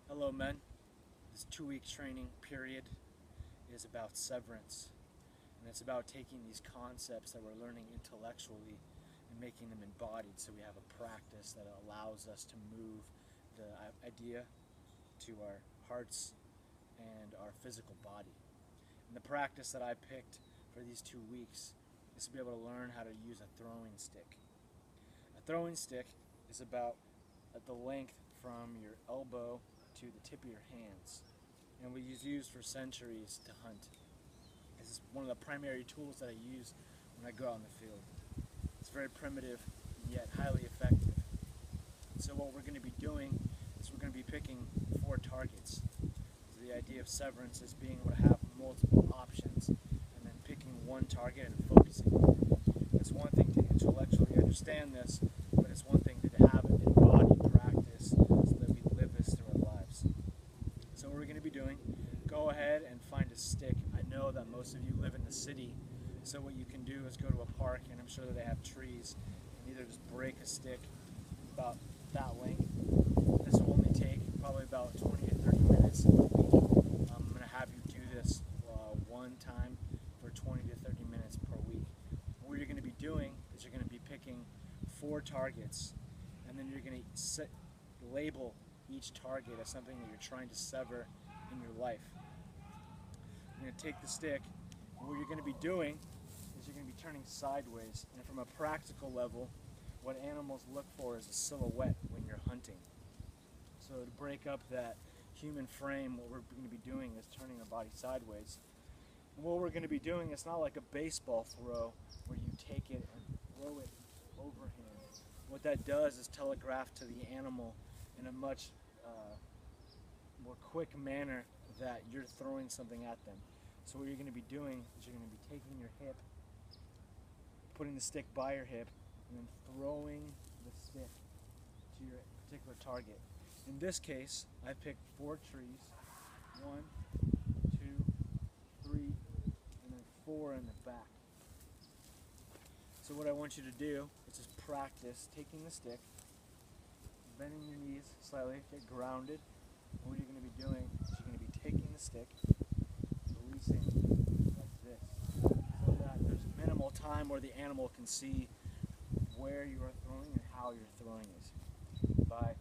Hello men, this 2-week training period is about severance, and it's about taking these concepts that we're learning intellectually and making them embodied, so we have a practice that allows us to move the idea to our hearts and our physical body. And the practice that I picked for these 2 weeks is to be able to learn how to use a throwing stick. A throwing stick is about at the length from your elbow to the tip of your hands, and was used for centuries to hunt. This is one of the primary tools that I use when I go out in the field. It's very primitive yet highly effective. So what we're going to be doing is we're going to be picking 4 targets. So the idea of severance is being able to have multiple options and then picking one target and focusing on it. It's one thing to intellectually understand this, but it's one thing to have it in body practice so that we live this through our lives. So what we're going to be doing, go ahead and find a stick. I know that most of you live in the city, so what you can do is go to a park, and I'm sure that they have trees, and either just break a stick about that length. This will only take probably about 20 to 30 minutes a week. I'm going to have you do this one time for 20 to 30 minutes per week. What you're going to be doing is you're going to be picking 4 targets, and then you're going to label each target as something that you're trying to sever in your life. You're going to take the stick, and what you're going to be doing is you're going to be turning sideways, and from a practical level, what animals look for is a silhouette when you're hunting. So to break up that human frame, what we're going to be doing is turning our body sideways. And what we're going to be doing is not like a baseball throw where you take it and throw it overhand. What that does is telegraph to the animal in a much more quick manner that you're throwing something at them. So what you're going to be doing is you're going to be taking your hip, putting the stick by your hip, and then throwing the stick to your particular target. In this case, I picked 4 trees, 1, 2, 3, and then 4 in the back. So what I want you to do is just practice taking the stick, bending your knees slightly, get grounded. And what you're going to be doing is you're going to be taking the stick, releasing like this, so that there's minimal time where the animal can see where you are throwing and how you're throwing it. By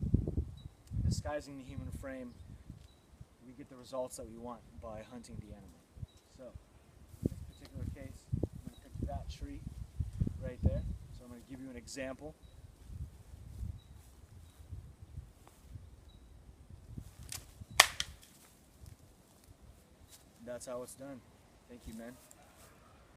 disguising the human frame, we get the results that we want by hunting the animal. So, in this particular case, I'm going to pick that tree right there. So I'm going to give you an example. That's how it's done. Thank you, man.